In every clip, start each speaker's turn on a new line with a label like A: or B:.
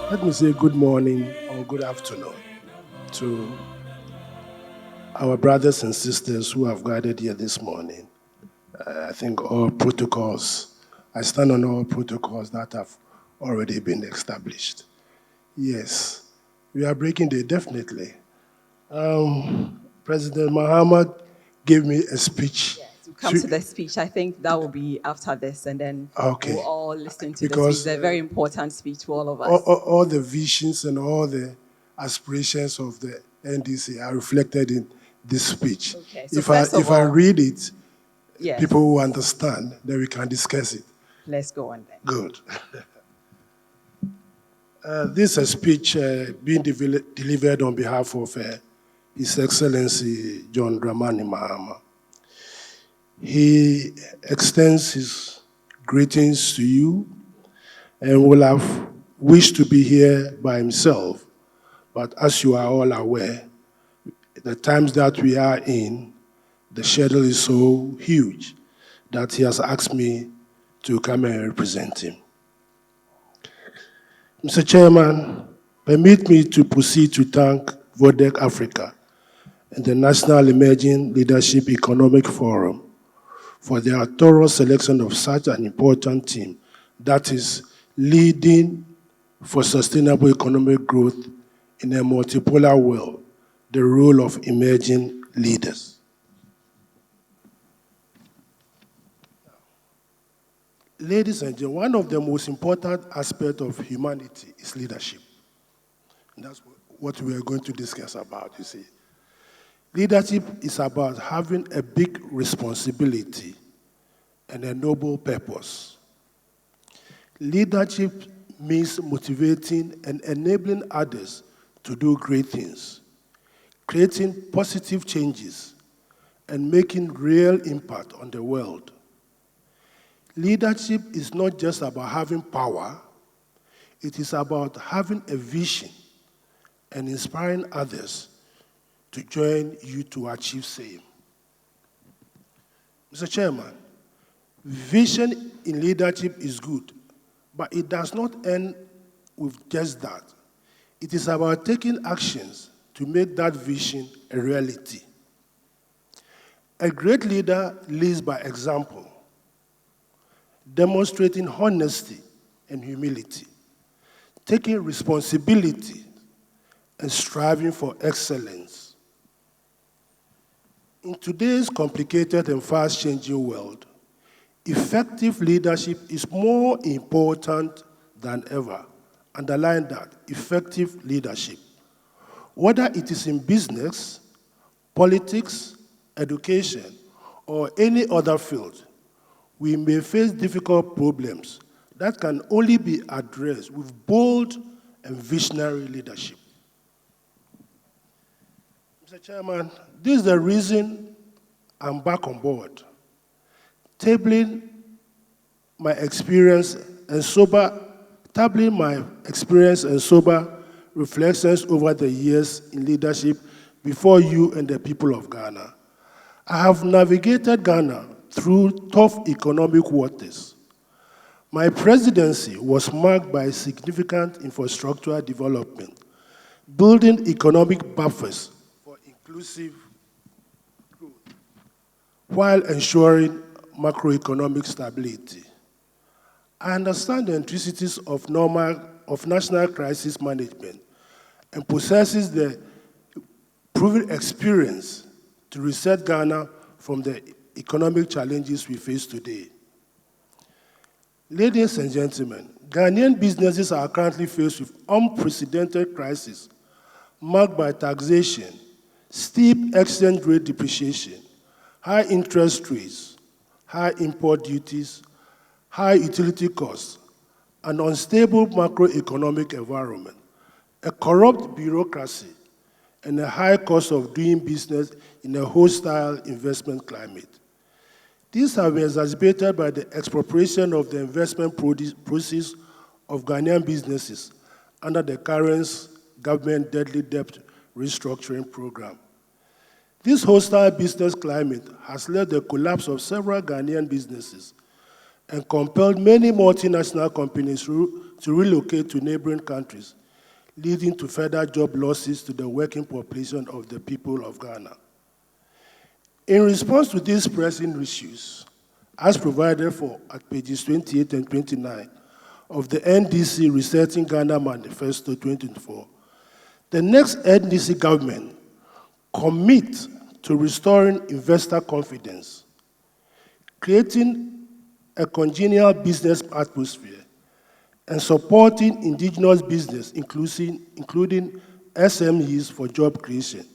A: Let me say good morning or good afternoon to our brothers and sisters who have gathered here this morning. I think all protocols, I stand on all protocols that have already been established. Yes, we are breaking the definitely. President Muhammad gave me a speech.
B: Yes, we'll come to the speech. I think that will be after this, and then we'll
A: Okay,
B: all listen to the speech.
A: because
B: It's a very important speech to all of
A: all,
B: us.
A: all, all the visions and all the aspirations of the NDC are reflected in this speech.
B: Okay, so
A: If I
B: first of
A: if I
B: all,
A: read it,
B: yes,
A: people will understand, then we can discuss it.
B: let's go on then.
A: Good. This is a speech being delivered on behalf of His Excellency John Dramani Mahama. He extends his greetings to you and will have wished to be here by himself. But as you are all aware, the times that we are in, the schedule is so huge that he has asked me to come and represent him. Mr. Chairman, permit me to proceed to thank Vodec Africa and the National Emerging Leadership Economic Forum for their thorough selection of such an important team that is leading for sustainable economic growth in a multipolar world, the role of emerging leaders. Ladies and gentlemen, one of the most important aspects of humanity is leadership. And that's what we are going to discuss about, you see. Leadership is about having a big responsibility and a noble purpose. Leadership means motivating and enabling others to do great things, creating positive changes, and making real impact on the world. Leadership is not just about having power, it is about having a vision and inspiring others to join you to achieve same. Mr. Chairman, vision in leadership is good, but it does not end with just that. It is about taking actions to make that vision a reality. A great leader leads by example, demonstrating honesty and humility, taking responsibility and striving for excellence. In today's complicated and fast-changing world, effective leadership is more important than ever. Underline that, effective leadership. Whether it is in business, politics, education, or any other field, we may face difficult problems that can only be addressed with bold and visionary leadership. Mr. Chairman, this is the reason I'm back on board, tabling my experience and sober reflections over the years in leadership before you and the people of Ghana. I have navigated Ghana through tough economic waters. My presidency was marked by significant infrastructural development, building economic buffers for inclusive growth, while ensuring macroeconomic stability. I understand the intricacies of national crisis management and possesses the proven experience to reset Ghana from the economic challenges we face today. Ladies and gentlemen, Ghanaian businesses are currently faced with unprecedented crisis marked by taxation, steep exchange rate depreciation, high interest rates, high import duties, high utility costs, an unstable macroeconomic environment, a corrupt bureaucracy, and a high cost of doing business in a hostile investment climate. These have been exacerbated by the expropriation of the investment process of Ghanaian businesses under the current government deadly debt restructuring program. This hostile business climate has led to the collapse of several Ghanaian businesses, and compelled many multinational companies to relocate to neighboring countries, leading to further job losses to the working population of the people of Ghana. In response to these pressing issues, as provided for at pages 28 and 29 of the NDC Resetting Ghana Manifesto 2024, the next NDC government commits to restoring investor confidence, creating a congenial business atmosphere, and supporting indigenous business, including SMEs for job creation.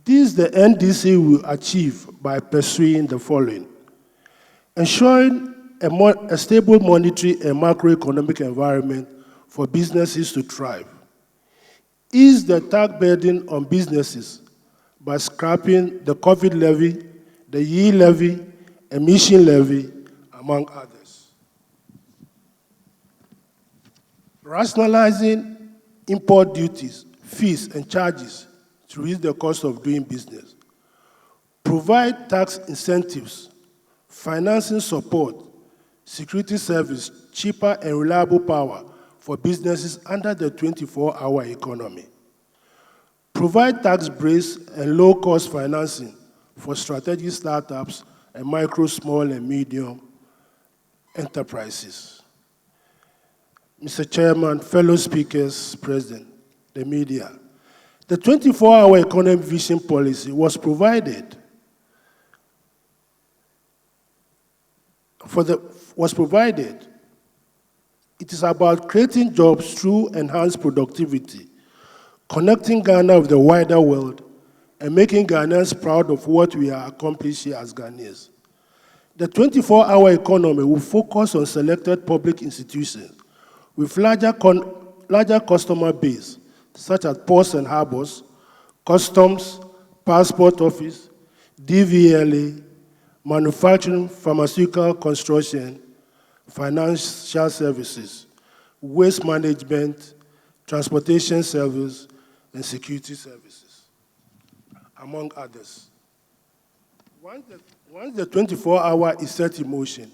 A: This the NDC will achieve by pursuing the following: ensuring a stable monetary and macroeconomic environment for businesses to thrive, ease the tax burden on businesses by scrapping the COVID levy, the yield levy, emission levy, among others. Rationalizing import duties, fees, and charges to reduce the cost of doing business. Provide tax incentives, financing support, security service, cheaper and reliable power for businesses under the 24-hour economy. Provide tax breaks and low-cost financing for strategic startups and micro, small, and medium enterprises. Mr. Chairman, fellow speakers, President, the media, the 24-hour economic vision policy was provided It is about creating jobs through enhanced productivity, connecting Ghana with the wider world, and making Ghanaians proud of what we are accomplishing as Ghanaians. The 24-hour economy will focus on selected public institutions with larger customer base, such as ports and harbors, customs, passport office, DVLA, manufacturing, pharmaceutical, construction, financial services, waste management, transportation service, and security services, among others. Once the 24-hour is set in motion,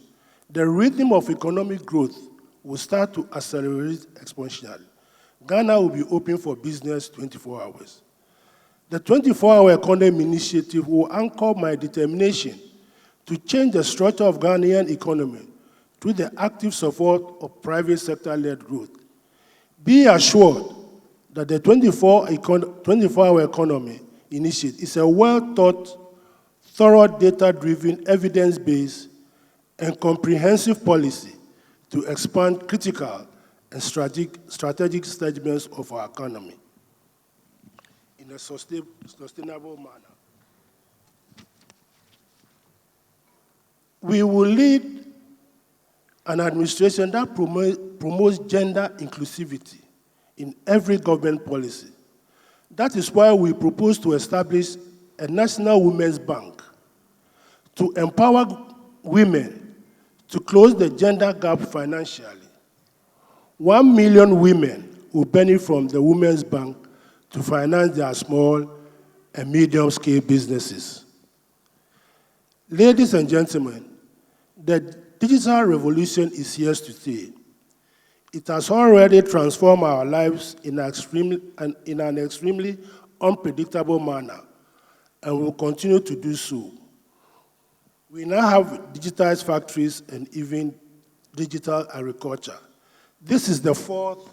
A: the rhythm of economic growth will start to accelerate exponentially. Ghana will be open for business 24 hours. The 24-hour economy initiative will anchor my determination to change the structure of Ghanaian economy through the active support of private sector-led growth. Be assured that the 24-hour economy initiative is a well-thought, thorough, data-driven, evidence-based, and comprehensive policy to expand critical and strategic segments of our economy in a sustainable manner. We will lead an administration that promotes gender inclusivity in every government policy. That is why we propose to establish a National Women's Bank to empower women to close the gender gap financially. 1 million women will benefit from the Women's Bank to finance their small and medium-scale businesses. Ladies and gentlemen, the digital revolution is here to stay. It has already transformed our lives in an extremely unpredictable manner and will continue to do so. We now have digitized factories and even digital agriculture. This is the fourth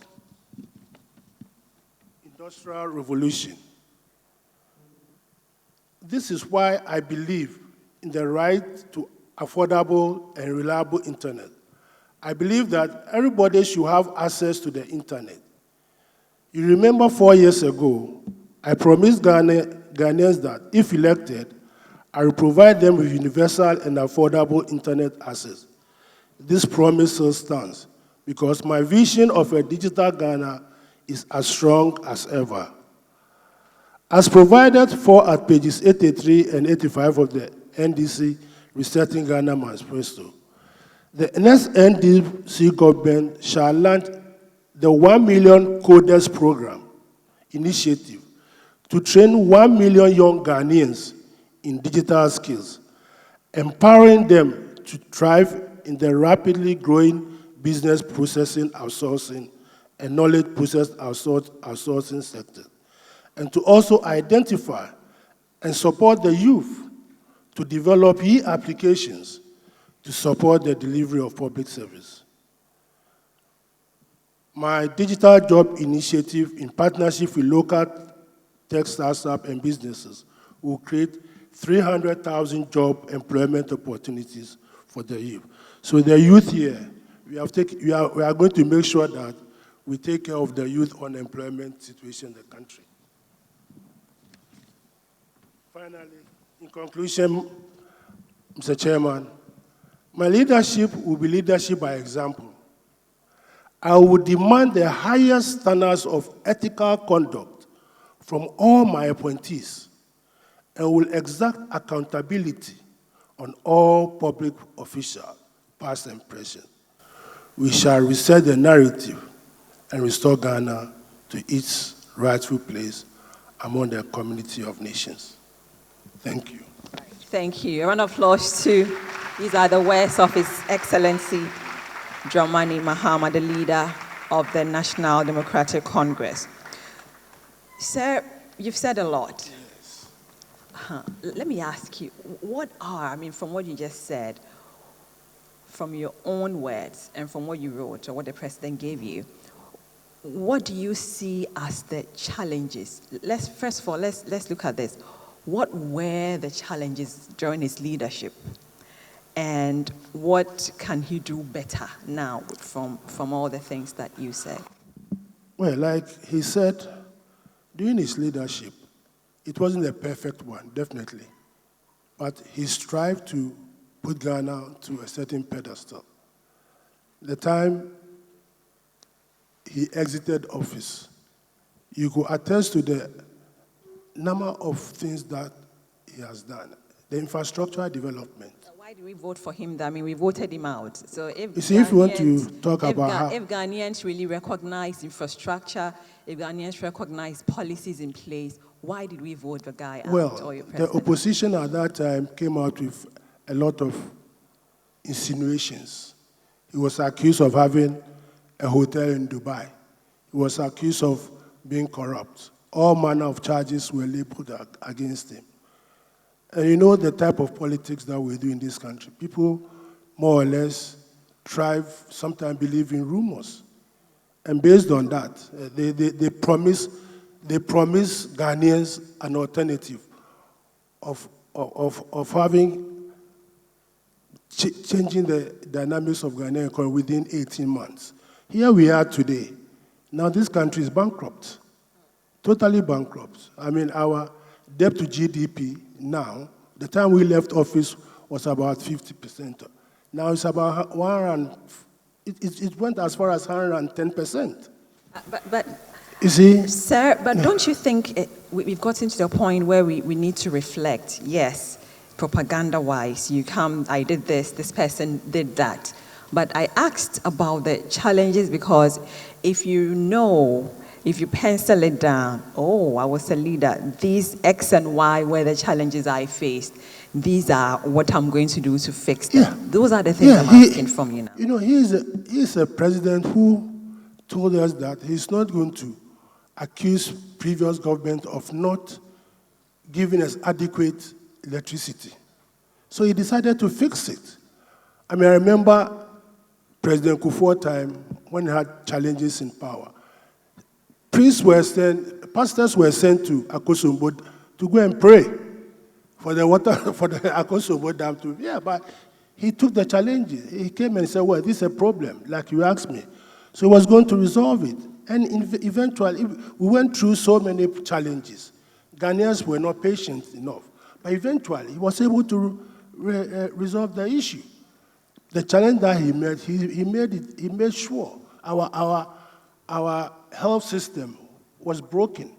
A: industrial revolution. This is why I believe in the right to affordable and reliable internet. I believe that everybody should have access to the internet. You remember 4 years ago, I promised Ghanaians that if elected, I will provide them with universal and affordable internet access. This promise still stands because my vision of a digital Ghana is as strong as ever. As provided for at pages 83 and 85 of the NDC Resetting Ghana Manifesto, the next NDC government shall launch the 1 Million Coders Program initiative to train 1 million young Ghanaians in digital skills, empowering them to thrive in the rapidly growing business processing outsourcing and knowledge process outsourcing sector, and to also identify and support the youth to develop e-applications to support the delivery of public service. My digital job initiative, in partnership with local tech startups and businesses, will create 300,000 job employment opportunities for the youth. So the youth here, we are going to make sure that we take care of the youth unemployment situation in the country. Finally, in conclusion, Mr. Chairman, my leadership will be leadership by example. I will demand the highest standards of ethical conduct from all my appointees and will exact accountability on all public officials, past and present. We shall reset the narrative and restore Ghana to its rightful place among the community of nations. Thank you.
B: Thank you. A round of applause to, these are the words of His Excellency Dramani Mahama, the leader of the National Democratic Congress. Sir, you've said a lot.
A: Yes.
B: Let me ask you, from what you just said, from your own words and from what you wrote or what the president gave you, what do you see as the challenges? First of all, let's look at this. What were the challenges during his leadership? And what can he do better now from all the things that you said?
A: Well, like he said, during his leadership, it wasn't a perfect one, definitely. But he strived to put Ghana to a certain pedestal. The time he exited office, you could attest to the number of things that he has done. The infrastructural development.
B: Why do we vote for him? I mean, we voted him out. So if
A: you want to talk about
B: if Ghanaians really recognize infrastructure, if Ghanaians recognize policies in place, why did we vote the guy out?
A: Well,
B: or your
A: the
B: president?
A: opposition at that time came out with a lot of insinuations. He was accused of having a hotel in Dubai. He was accused of being corrupt. All manner of charges were labeled against him. And you know the type of politics that we do in this country. People more or less thrive, sometimes believe in rumors. And based on that, they promise Ghanaians an alternative of having changing the dynamics of Ghanaian economy within 18 months. Here we are today. Now this country is bankrupt, totally bankrupt. I mean, our debt to GDP now, the time we left office was about 50%. Now it's about it went as far as 110%.
B: But
A: you see?
B: Sir, but don't you think we've gotten to the point where we need to reflect? Yes, propaganda-wise, you come, I did this person did that. But I asked about the challenges because if you pencil it down, I was a leader, these X and Y were the challenges I faced. These are what I'm going to do to fix them. Yeah. Those are the things I'm asking from you now.
A: You know, he's a president who told us that he's not going to accuse previous government of not giving us adequate electricity. So he decided to fix it. I mean, I remember President Kufuor's time when he had challenges in power. Pastors were sent to Akosombo to go and pray for the water, for the Akosombo Dam but he took the challenge. He came and said, well, this is a problem, like you asked me. So he was going to resolve it. And eventually, we went through so many challenges. Ghanaians were not patient enough. But eventually, he was able to resolve the issue. The challenge that he made sure our health system was broken.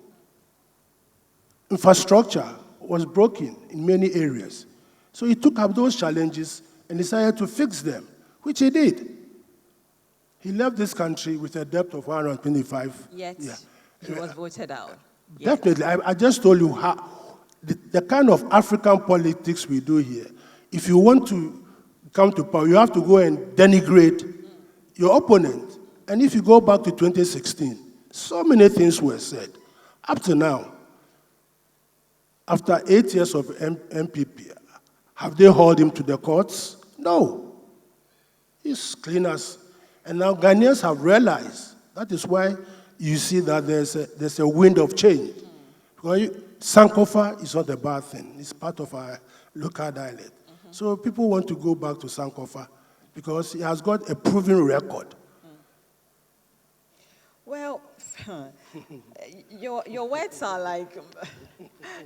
A: Infrastructure was broken in many areas. So he took up those challenges and decided to fix them, which he did. He left this country with a debt of 125.
B: Yet he was voted out.
A: Definitely. I just told you how the kind of African politics we do here. If you want to come to power, you have to go and denigrate your opponent. And if you go back to 2016, so many things were said. Up to now, after 8 years of MPP, have they hauled him to the courts? No. He's clean as. And now Ghanaians have realized. That is why you see that there's a wind of change. Because Sankofa is not a bad thing. It's part of our local dialect. So people want to go back to Sankofa because he has got a proven record.
B: Well, your words are like,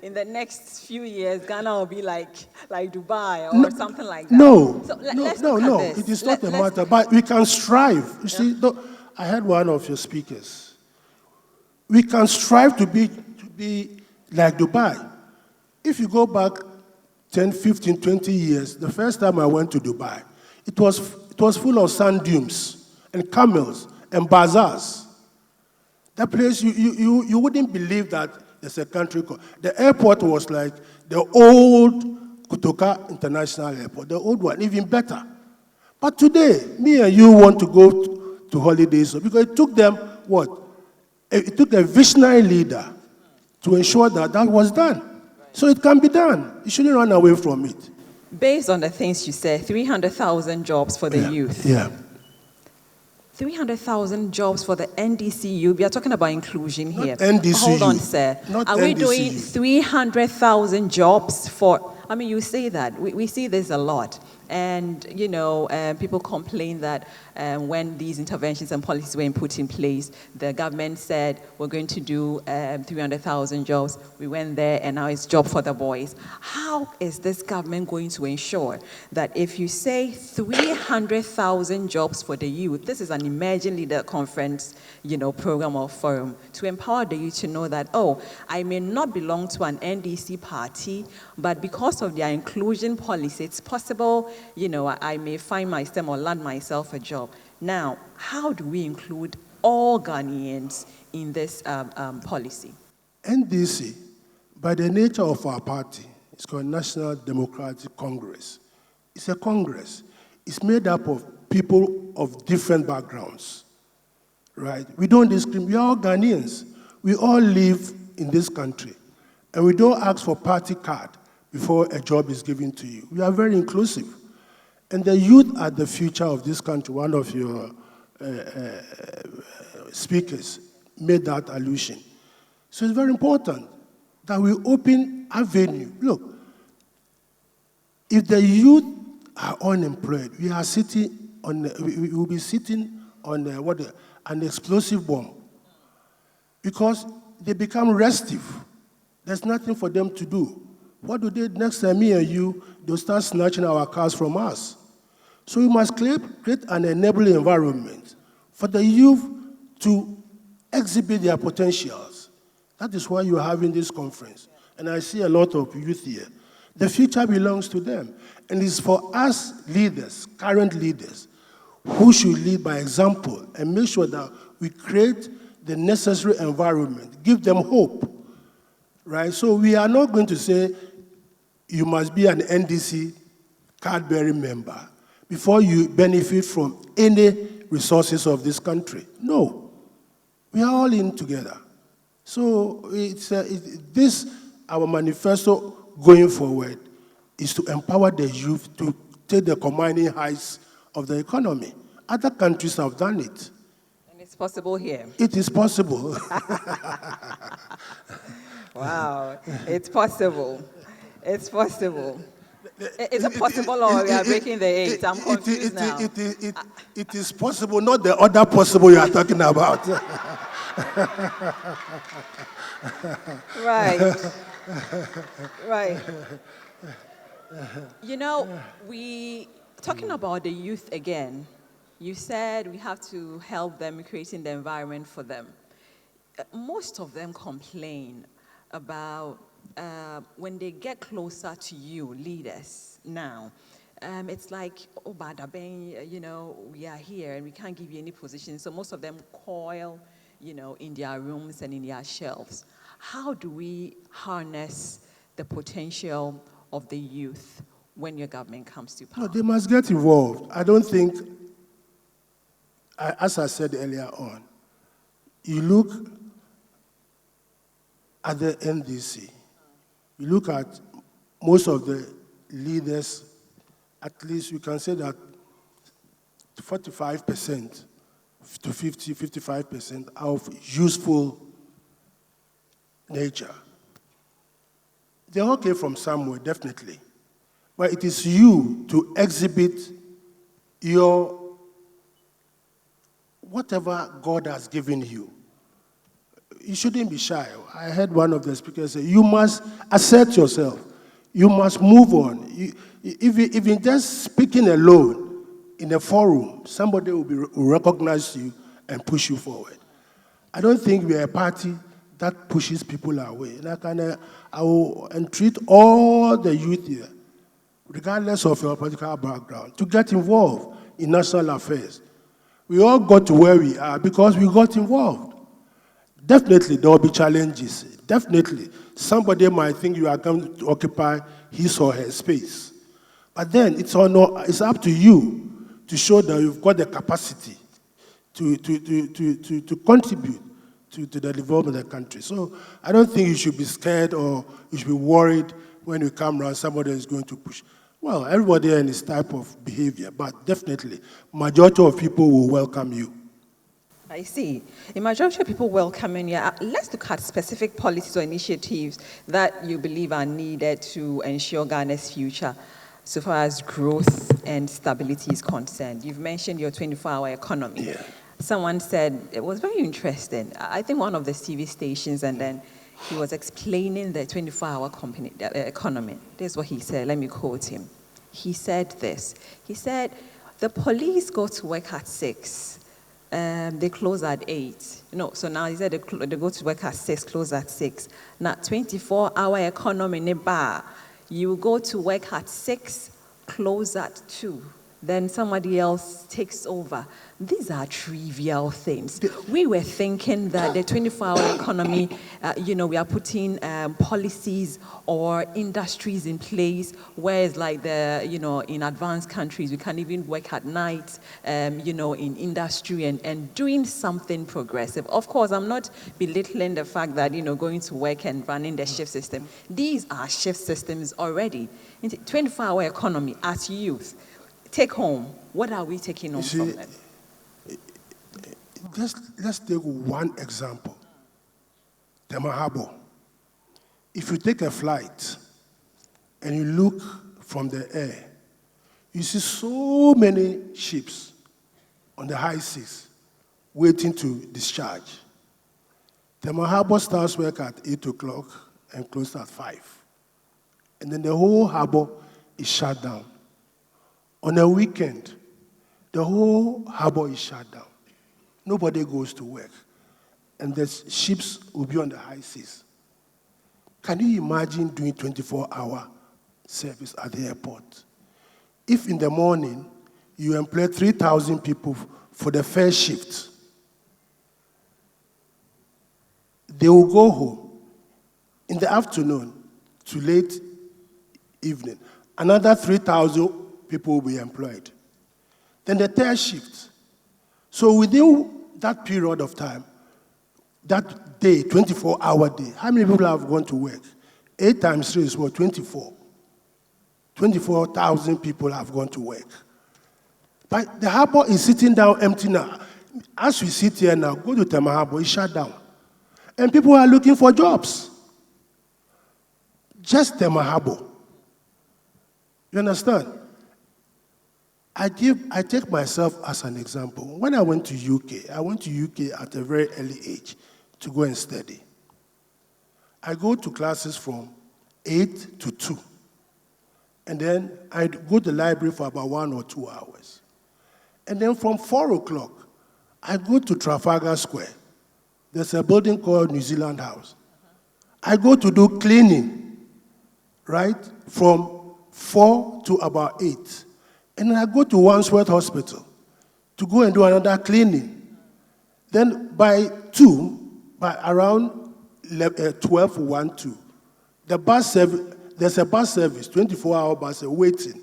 B: in the next few years, Ghana will be like Dubai or something like that.
A: No,
B: so
A: let's look at this. It is not a matter, but we can strive. You see, I heard one of your speakers. We can strive to be like Dubai. If you go back 10, 15, 20 years, the first time I went to Dubai, it was full of sand dunes and camels and bazaars. That place, you wouldn't believe that there's a country called. The airport was like the old Kotoka International Airport, the old one, even better. But today, me and you want to go to holidays because it took them what? It took a visionary leader to ensure that that was done. So it can be done. You shouldn't run away from it.
B: Based on the things you said, 300,000 jobs for the youth.
A: Yeah.
B: 300,000 jobs for the NDCU. We are talking about inclusion here.
A: Not NDCU.
B: Hold on, sir.
A: Not
B: Are we
A: NDCU.
B: doing 300,000 jobs for... I mean, you say that. We see this a lot. And, you know, people complain that when these interventions and policies were put in place, the government said, we're going to do 300,000 jobs. We went there, and now it's job for the boys. How is this government going to ensure that if you say 300,000 jobs for the youth, this is an emerging leader conference, you know, program or forum, to empower the youth to know that, oh, I may not belong to an NDC party, but because of their inclusion policy, it's possible, you know, I may find myself or land myself a job. Now, how do we include all Ghanaians in this policy?
A: NDC, by the nature of our party, it's called National Democratic Congress. It's a congress. It's made up of people of different backgrounds, right? We don't discriminate. We are all Ghanaians. We all live in this country. And we don't ask for party card before a job is given to you. We are very inclusive. And the youth are the future of this country. One of your speakers made that allusion. So it's very important that we open avenue. Look, if the youth are unemployed, we are sitting on, we will be sitting on an explosive bomb because they become restive. There's nothing for them to do. What do they, next time me and you, they'll start snatching our cars from us. So we must create an enabling environment for the youth to exhibit their potentials. That is why you're having this conference. And I see a lot of youth here. The future belongs to them. And it's for us leaders, current leaders, who should lead by example and make sure that we create the necessary environment, give them hope. Right? So we are not going to say you must be an NDC card-bearing member before you benefit from any resources of this country. No. We are all in together. So our manifesto going forward is to empower the youth to take the commanding heights of the economy. Other countries have done it.
B: And it's possible here.
A: It is possible.
B: Wow, it's possible. It's possible. Is it possible or we are breaking the eight? I'm confused now.
A: It is possible, not the other possible you are talking about.
B: Right. Right. You know, talking about the youth again, you said we have to help them creating the environment for them. Most of them complain about when they get closer to you, leaders, now. It's like, oh, Badaben, you know, we are here and we can't give you any position. So most of them coil, you know, in their rooms and in their shelves. How do we harness the potential of the youth when your government comes to power?
A: No, they must get involved. I don't think, as I said earlier on, you look at the NDC, you look at most of the leaders, at least you can say that 45% to 55% of useful nature. They all came from somewhere, definitely. But it is you to exhibit your whatever God has given you. You shouldn't be shy. I heard one of the speakers say, you must assert yourself. You must move on. If you're just speaking alone in a forum, somebody will recognize you and push you forward. I don't think we are a party that pushes people away. And I will entreat all the youth here, regardless of your political background, to get involved in national affairs. We all got to where we are because we got involved. Definitely, there will be challenges. Definitely, somebody might think you are going to occupy his or her space. But then, it's up to you to show that you've got the capacity to contribute to the development of the country. So I don't think you should be scared or you should be worried when you come around somebody is going to push. Well, everybody has this type of behavior, but definitely, majority of people will welcome you.
B: I see. The majority of people welcoming you. Let's look at specific policies or initiatives that you believe are needed to ensure Ghana's future so far as growth and stability is concerned. You've mentioned your 24-hour economy.
A: Yeah.
B: Someone said, it was very interesting. I think one of the TV stations, and then he was explaining the 24-hour economy. This is what he said. Let me quote him. He said this. He said, the police go to work at 6. They close at 8. So now he said they go to work at 6, close at 6. Now, 24-hour economy in a bar. You go to work at 6, close at 2. Then somebody else takes over. These are trivial things. We were thinking that the 24-hour economy, we are putting policies or industries in place, whereas like in advanced countries, we can even work at night, in industry and doing something progressive. Of course, I'm not belittling the fact that, going to work and running the shift system. These are shift systems already. 24-hour economy as youth. Take home. What are we taking home from them?
A: Let's take one example. Tema Harbor. If you take a flight and you look from the air, you see so many ships on the high seas waiting to discharge. Tema Harbor starts work at 8 o'clock and closes at 5. And then the whole harbor is shut down. On a weekend, the whole harbor is shut down. Nobody goes to work. And the ships will be on the high seas. Can you imagine doing 24-hour service at the airport? If in the morning you employ 3,000 people for the first shift, they will go home in the afternoon to late evening. Another 3,000 people will be employed. Then the third shift. So within that period of time, that day, 24-hour day, how many people have gone to work? 8 times 3 is what? 24. 24,000 people have gone to work. But the harbor is sitting down empty now. As we sit here now, go to Tema Harbor, it's shut down. And people are looking for jobs. Just Tema Harbor. You understand? I take myself as an example. When I went to UK at a very early age to go and study. I go to classes from 8 to 2. And then I'd go to the library for about 1 or 2 hours. And then from 4 o'clock, I go to Trafalgar Square. There's a building called New Zealand House. I go to do cleaning, right, from 4 to about 8. And then I go to Wandsworth Hospital to go and do another cleaning. Then by around 12, 1, 2, the bus service, there's a bus service, 24-hour bus waiting.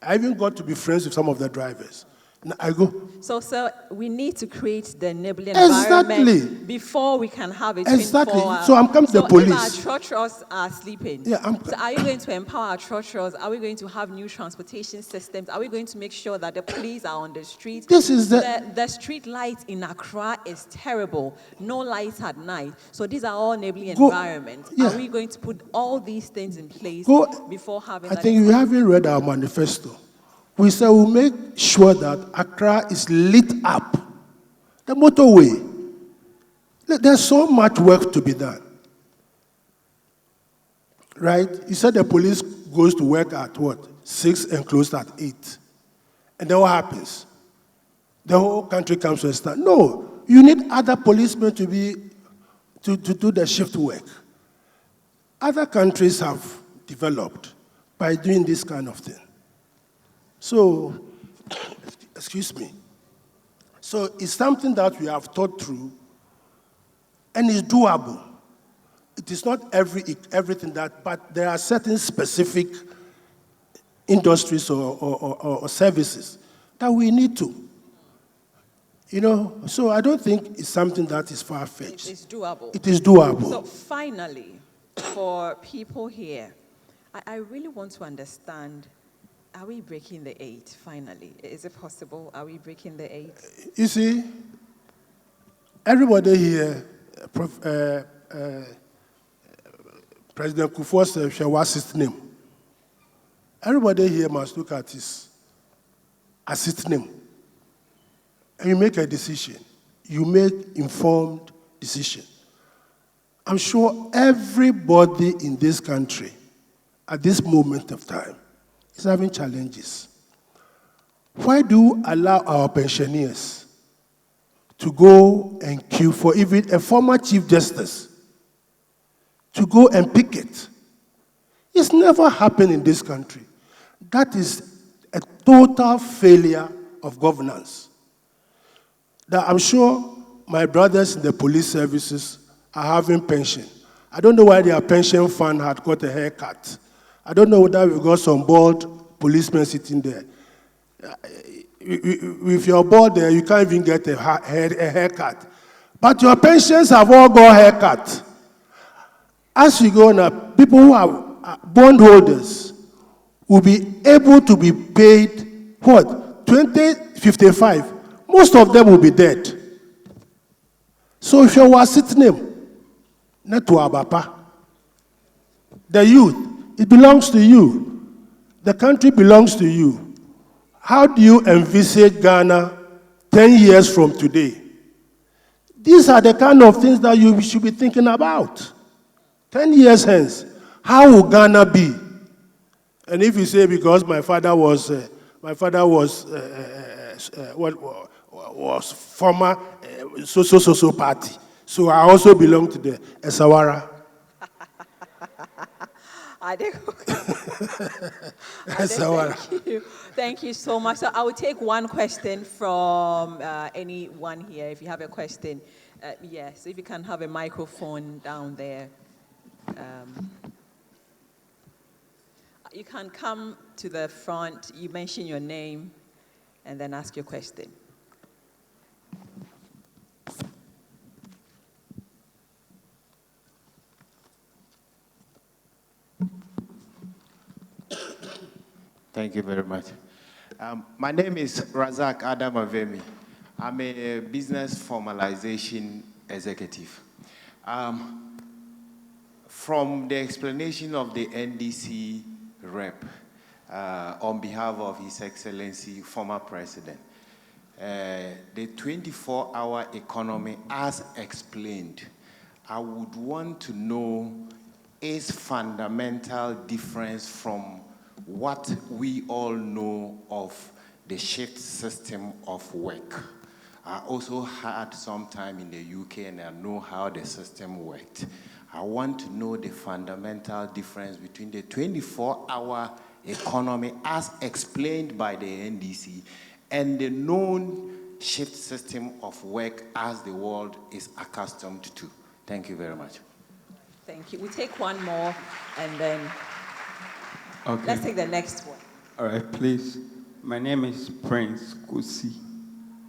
A: I even got to be friends with some of the drivers. And I go.
B: So, sir, we need to create the enabling
A: Exactly.
B: environment before we can have a 24
A: Exactly.
B: hour.
A: So I'm coming to the police.
B: If our churches are sleeping,
A: Yeah,
B: so are you going to empower our churches? Are we going to have new transportation systems? Are we going to make sure that the police are on the street?
A: This is the
B: street light in Accra is terrible. No lights at night. So these are all enabling environments.
A: Yeah.
B: Are we going to put all these things in place before having?
A: I think you haven't read our manifesto. We said we'll make sure that Accra is lit up. The motorway. There's so much work to be done. Right? You said the police goes to work at what? 6 and closed at 8. And then what happens? The whole country comes to a stand. No, you need other policemen to do the shift work. Other countries have developed by doing this kind of thing. So, excuse me. So it's something that we have thought through, and it's doable. It is not everything that, but there are certain specific industries or services that we need to. So I don't think it's something that is far-fetched.
B: It's doable.
A: It is doable.
B: So finally, for people here, I really want to understand, are we breaking the 8 finally? Is it possible? Are we breaking the 8?
A: You see, everybody here, President Kufuor said, "Shall name." Everybody here must look at his name. And you make a decision. You make informed decision. I'm sure everybody in this country, at this moment of time, is having challenges. Why do you allow our pensioners to go and queue for even a former Chief Justice to go and picket? It's never happened in this country. That is a total failure of governance. That I'm sure my brothers in the police services are having pension. I don't know why their pension fund had got a haircut. I don't know whether we've got some bald policemen sitting there. If you're bald there, you can't even get a haircut. But your pensions have all got haircut. As you go now, people who are bondholders will be able to be paid, what, 2055. Most of them will be dead. So if you are sitting him, not to Abapa, the youth, it belongs to you. The country belongs to you. How do you envisage Ghana 10 years from today? These are the kind of things that you should be thinking about. 10 years hence, how will Ghana be? And if you say because my father was former so party, so I also belong to the Esawara.
B: Thank you so much. So I will take one question from anyone here. If you have a question, yes, if you can have a microphone down there. You can come to the front, you mention your name, and then ask your question.
C: Thank you very much. My name is Razak Adam Avemi. I'm a business formalization executive. From the explanation of the NDC rep on behalf of His Excellency, former President, the 24-hour economy as explained, I would want to know its fundamental difference from what we all know of the shift system of work. I also had some time in the UK and I know how the system worked. I want to know the fundamental difference between the 24-hour economy as explained by the NDC and the known shift system of work as the world is accustomed to. Thank you very much.
B: Thank you. We take one more and then
D: Okay.
B: Let's take the next one.
D: All right, please. My name is Prince Kusi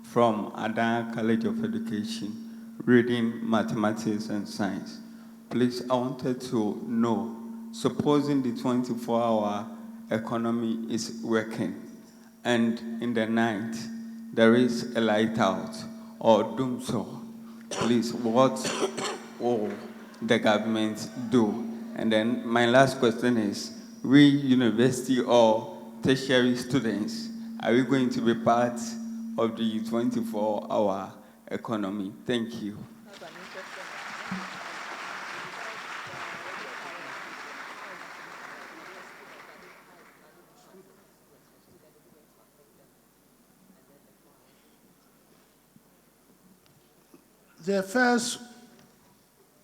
D: from Adan College of Education, reading mathematics and science. Please, I wanted to know, supposing the 24-hour economy is working, and in the night there is a light out or doom so, please, what will the government do? And then my last question is, we university or tertiary students, are we going to be part of the 24-hour economy? Thank you.
A: The first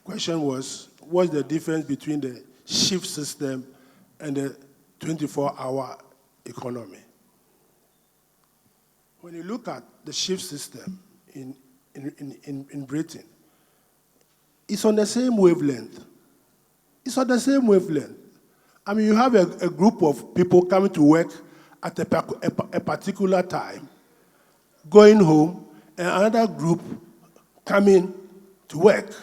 A: question was, what's the difference between the shift system and the 24-hour economy? When you look at the shift system in Britain, it's on the same wavelength. It's on the same wavelength. I mean, you have a group of people coming to work at a particular time, going home, and another group coming to work.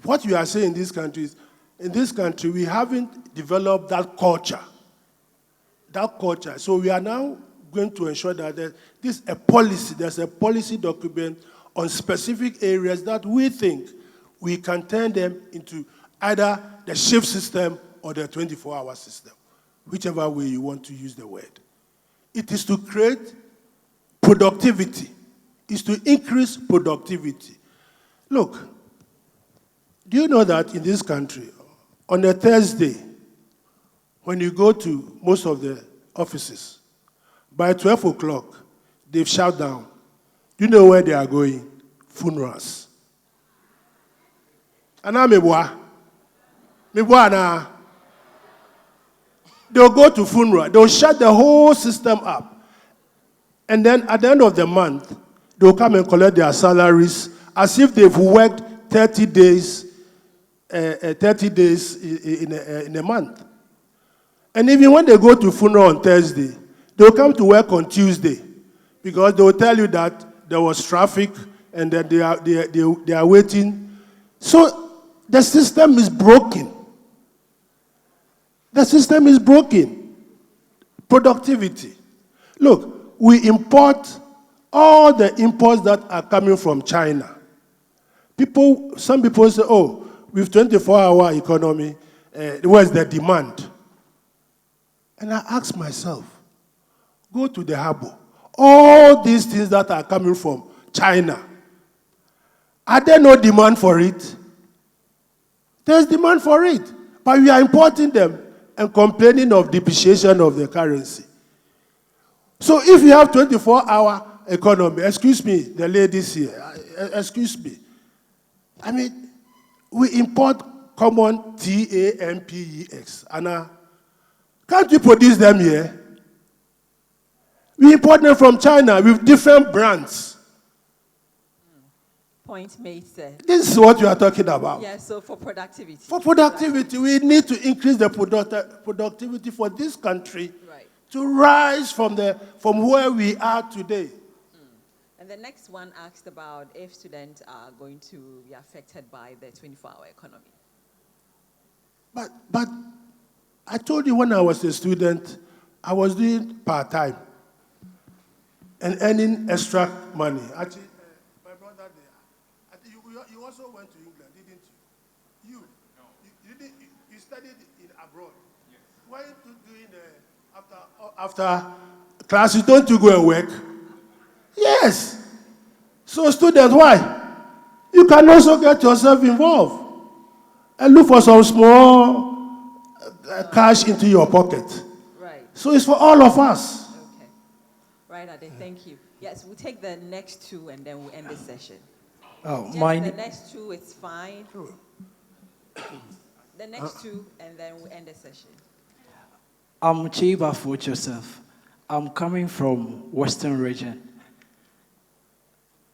A: What you are saying in this country is, in this country, we haven't developed that culture. That culture. So we are now going to ensure that there's a policy document on specific areas that we think we can turn them into either the shift system or the 24-hour system, whichever way you want to use the word. It is to create productivity. Is to increase productivity. Look, do you know that in this country, on a Thursday, when you go to most of the offices, by 12 o'clock, they've shut down. Do you know where they are going? Funerals. Ana meboa. Meboa na. They'll go to funeral. They'll shut the whole system up. And then at the end of the month, they'll come and collect their salaries as if they've worked 30 days in a month. And even when they go to funeral on Thursday, they'll come to work on Tuesday because they'll tell you that there was traffic and that they are waiting. So the system is broken. The system is broken. Productivity. Look, we import all the imports that are coming from China. Some people say, oh, with 24-hour economy, where's the demand? And I ask myself, go to the harbor. All these things that are coming from China, are there no demand for it? There's demand for it, but we are importing them and complaining of depreciation of the currency. So if you have 24-hour economy, excuse me, the ladies here, excuse me. I mean, we import common TAMPEX. Anna, can't we produce them here? We import them from China with different brands.
B: Point made, sir.
A: This is what you are talking about.
B: Yeah, so for productivity.
A: For productivity, we need to increase the productivity for this country to rise from where we are today.
B: And the next one asked about if students are going to be affected by the 24-hour economy.
A: But I told you when I was a student, I was doing part-time and earning extra money. Actually, my brother there, I think you also went to England, didn't you? You? No. You studied abroad? Yes. Why are you doing after classes, don't you go and work? Yes. So students, why? You can also get yourself involved and look for some small cash into your pocket.
B: Right.
A: So it's for all of us.
B: Okay. Right, Ade, thank you. Yes, we'll take the next two and then we'll end the session.
E: Oh,
B: the next two, it's fine. The next two and then we'll end the session.
E: I'm Chiba for Joseph. I'm coming from Western region.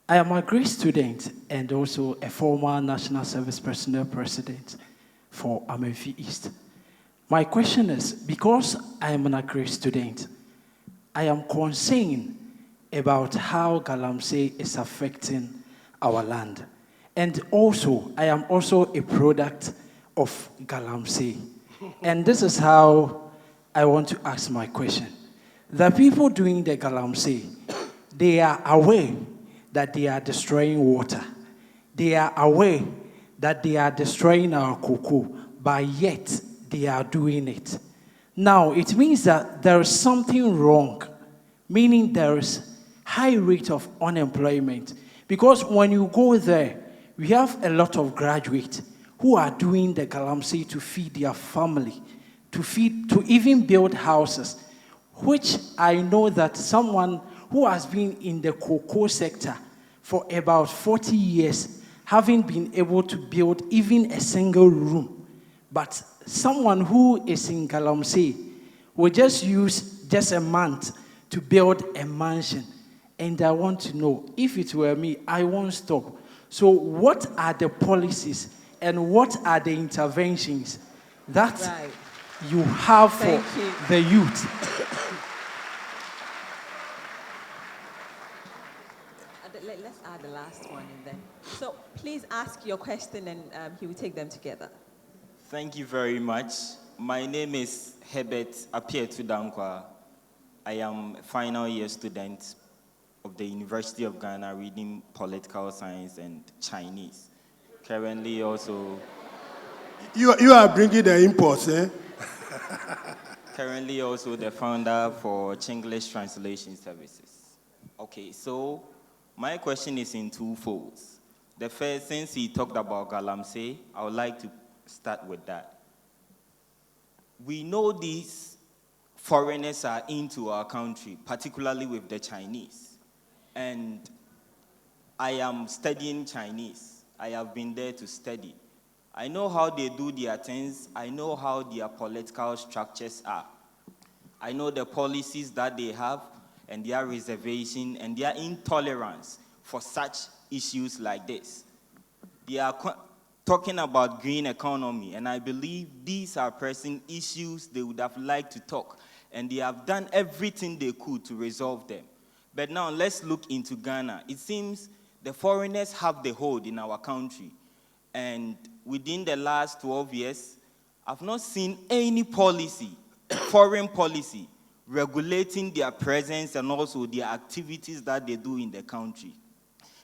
E: I am a great student and also a former National Service Personnel President for Amefi East. My question is, because I am an Accra student, I am concerned about how Galamsey is affecting our land. And also, I am also a product of Galamsey. And this is how I want to ask my question. The people doing the Galamsey, they are aware that they are destroying water. They are aware that they are destroying our cocoa, but yet they are doing it. Now, it means that there is something wrong, meaning there is high rate of unemployment. Because when you go there, we have a lot of graduates who are doing the Galamsey to feed their family, to even build houses, which I know that someone who has been in the cocoa sector for about 40 years haven't been able to build even a single room. But someone who is in Galamsey will just use just a month to build a mansion. And I want to know, if it were me, I won't stop. So what are the policies and what are the interventions that you have for the youth?
B: Let's add the last one and then. So please ask your question and he will take them together.
F: Thank you very much. My name is Herbert Apietu Dankwa. I am a final year student of the University of Ghana reading political science and Chinese. Currently also...
A: You are bringing the imports, eh?
F: Currently also the founder for Chinglish Translation Services. Okay, so my question is in two folds. The first, since he talked about Galamsey, I would like to start with that. We know these foreigners are into our country, particularly with the Chinese. And I am studying Chinese. I have been there to study. I know how they do their things. I know how their political structures are. I know the policies that they have and their reservation and their intolerance for such issues like this. They are talking about green economy, and I believe these are pressing issues they would have liked to talk, and they have done everything they could to resolve them. But now let's look into Ghana. It seems the foreigners have the hold in our country, and within the last 12 years, I've not seen any policy, foreign policy, regulating their presence and also their activities that they do in the country.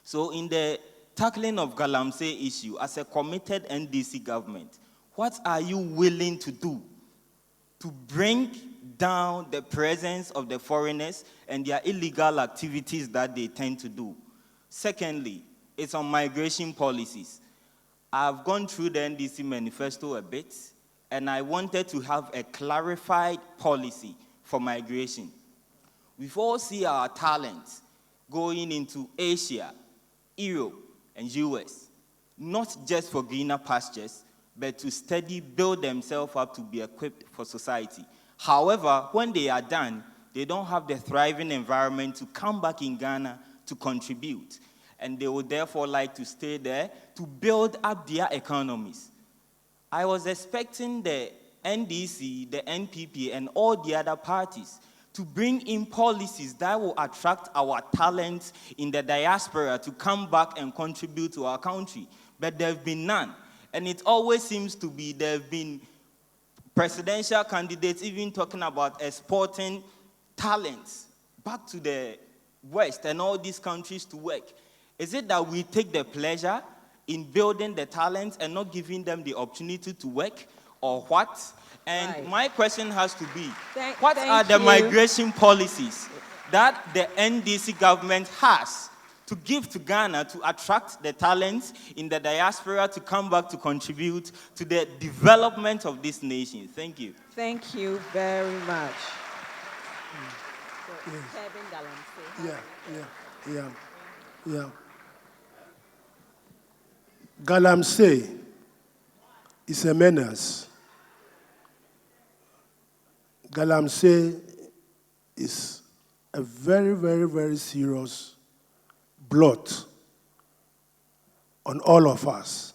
F: So in the tackling of Galamsey issue, as a committed NDC government, what are you willing to do to bring down the presence of the foreigners and their illegal activities that they tend to do? Secondly, it's on migration policies. I've gone through the NDC manifesto a bit, and I wanted to have a clarified policy for migration. We all see our talents going into Asia, Europe, and US, not just for greener pastures, but to steady build themselves up to be equipped for society. However, when they are done, they don't have the thriving environment to come back in Ghana to contribute. And they would therefore like to stay there to build up their economies. I was expecting the NDC, the NPP, and all the other parties to bring in policies that will attract our talents in the diaspora to come back and contribute to our country. But there have been none. And it always seems to be there have been presidential candidates even talking about exporting talents back to the West and all these countries to work. Is it that we take the pleasure in building the talents and not giving them the opportunity to work, or what? And my question has to be, what are the migration policies that the NDC government has to give to Ghana to attract the talents in the diaspora to come back to contribute to the development of this nation? Thank you.
B: Thank you very much.
A: Yeah. Galamsey is a menace. Galamsey is a very, very, very serious blot on all of us.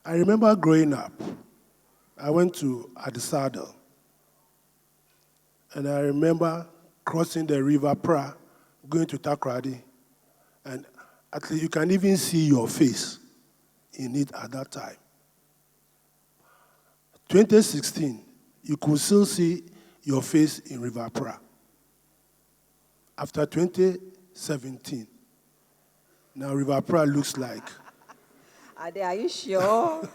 A: I remember growing up, I went to Adisado. And I remember crossing the River Pra, going to Takrady. And at least you can even see your face in it at that time. 2016, you could still see your face in River Pra. After 2017, now River Pra looks like.
B: Are you sure?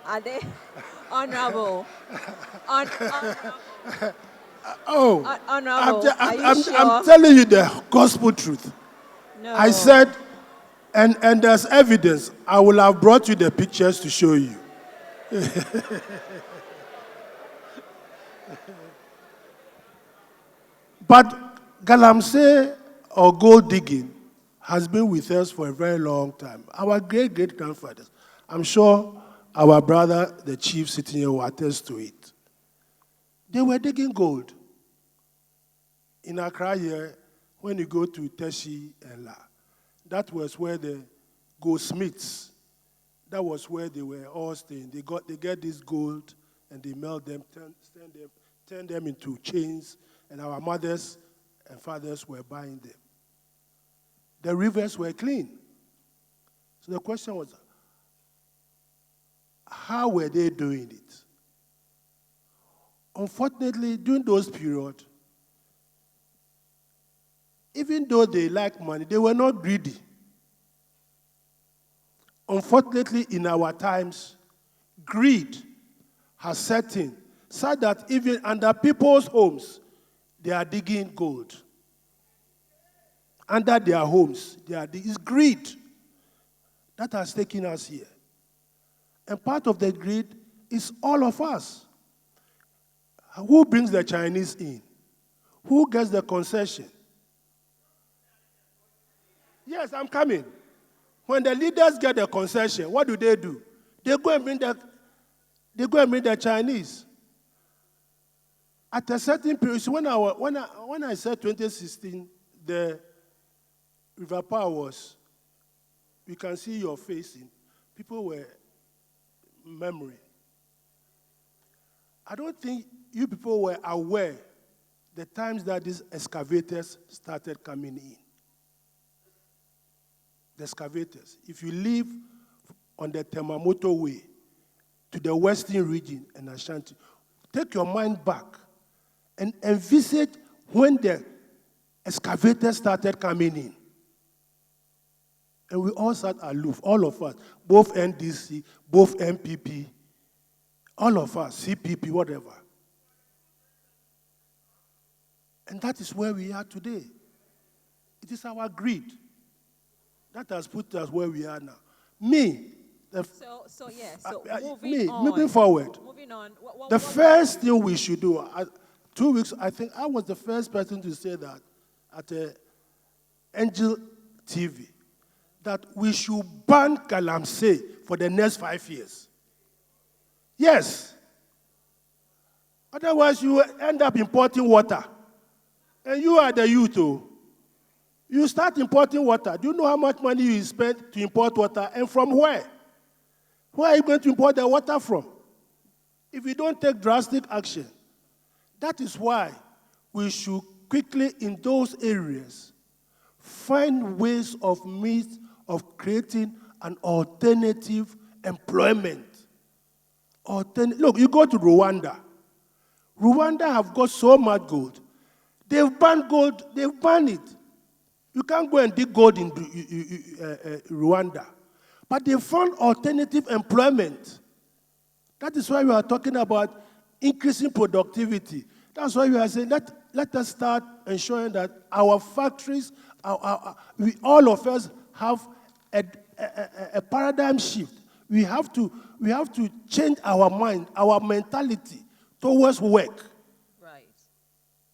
B: Are they honorable? Honorable, are you sure?
A: I'm telling you the gospel truth.
B: No.
A: I said, and there's evidence. I will have brought you the pictures to show you. But Galamsey or gold digging has been with us for a very long time. Our great-great-grandfathers. I'm sure our brother, the chief sitting here, will attest to it. They were digging gold. In Accra here, when you go to Teshi and La, that was where the goldsmiths, that was where they were all staying. They get this gold and they melt them, turn them into chains, and our mothers and fathers were buying them. The rivers were clean. So the question was, how were they doing it? Unfortunately, during those periods, even though they liked money, they were not greedy. Unfortunately, in our times, greed has set in, so that even under people's homes, they are digging gold. Under their homes, it's greed that has taken us here. And part of the greed is all of us. Who brings the Chinese in? Who gets the concession? Yes, I'm coming. When the leaders get the concession, what do? They go and bring the Chinese. At a certain period, when I said 2016, the River Power was, you can see your face in. People were memory. I don't think you people were aware the times that these excavators started coming in. The excavators. If you live on the Temamoto Way to the Western region and Ashanti, take your mind back and envisage when the excavators started coming in. And we all sat aloof, all of us, both NDC, both MPP, all of us, CPP, whatever. And that is where we are today. It is our greed that has put us where we are now.
B: Moving
A: forward.
B: Moving on.
A: The first thing we should do, 2 weeks, I think I was the first person to say that at Angel TV, that we should ban Galamsey for the next 5 years. Yes. Otherwise, you end up importing water. And you are the youth, too. You start importing water. Do you know how much money you spend to import water? And from where? Where are you going to import the water from? If you don't take drastic action, that is why we should quickly, in those areas, find ways of means of creating an alternative employment. Look, you go to Rwanda. Rwanda have got so much gold. They've banned gold. They've banned it. You can't go and dig gold in Rwanda. But they found alternative employment. That is why we are talking about increasing productivity. That's why we are saying let us start ensuring that our factories, all of us have a paradigm shift. We have to change our mind, our mentality towards work.
B: Right.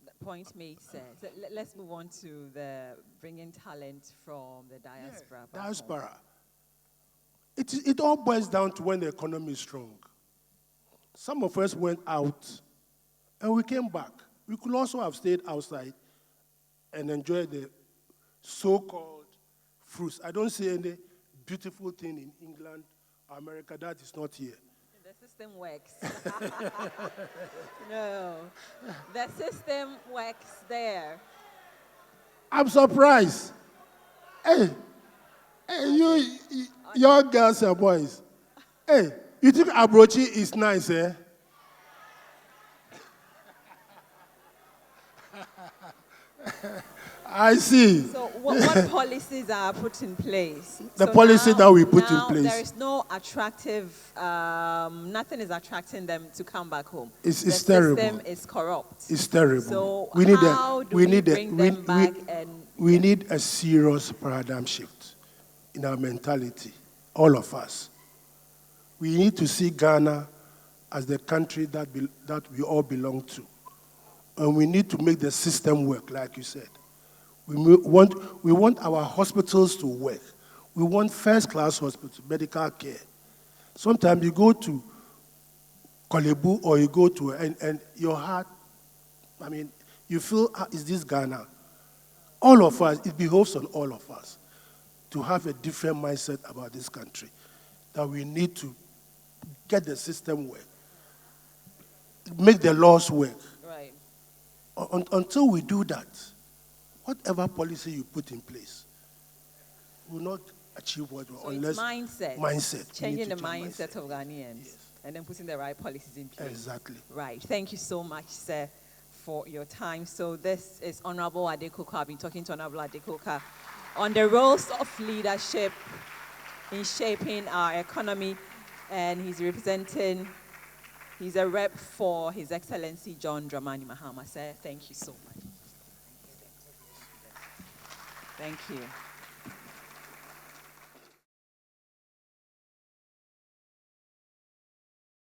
B: That point makes sense. Let's move on to the bringing talent from the diaspora.
A: Yeah, diaspora. It all boils down to when the economy is strong. Some of us went out and we came back. We could also have stayed outside and enjoyed the so-called fruits. I don't see any beautiful thing in England or America that is not here.
B: system works. No, the system works there.
A: I'm surprised. Hey, young girls and boys. Hey, you think Abrochi is nice, eh? I see.
B: So what policies are put in place?
A: The
B: So
A: policy
B: now-
A: that we put in
B: now
A: place.
B: There is no attractive, nothing is attracting them to come back home.
A: It's
B: the
A: terrible.
B: system is corrupt.
A: It's terrible.
B: So
A: we need
B: how do we bring them back
A: we need a serious paradigm shift in our mentality, all of us. We need to see Ghana as the country that we all belong to. And we need to make the system work, like you said. We want our hospitals to work. We want first-class hospitals, medical care. Sometimes you go to Kolebu or you go to, and your heart, I mean, you feel, is this Ghana? All of us, it behoves on all of us to have a different mindset about this country, that we need to get the system work, make the laws work.
B: Right.
A: Until we do that, whatever policy you put in place will not achieve what we
B: So
A: unless
B: it's mindset.
A: mindset. We need
B: Changing the
A: to change
B: mindset of Ghanaians and then putting the right policies in place.
A: Exactly.
B: Right. Thank you so much, sir, for your time. So this is Honorable Adekoka. I've been talking to Honorable Adekoka on the roles of leadership in shaping our economy, and he's a rep for His Excellency John Dramani Mahama. Sir, thank you so much. Thank you.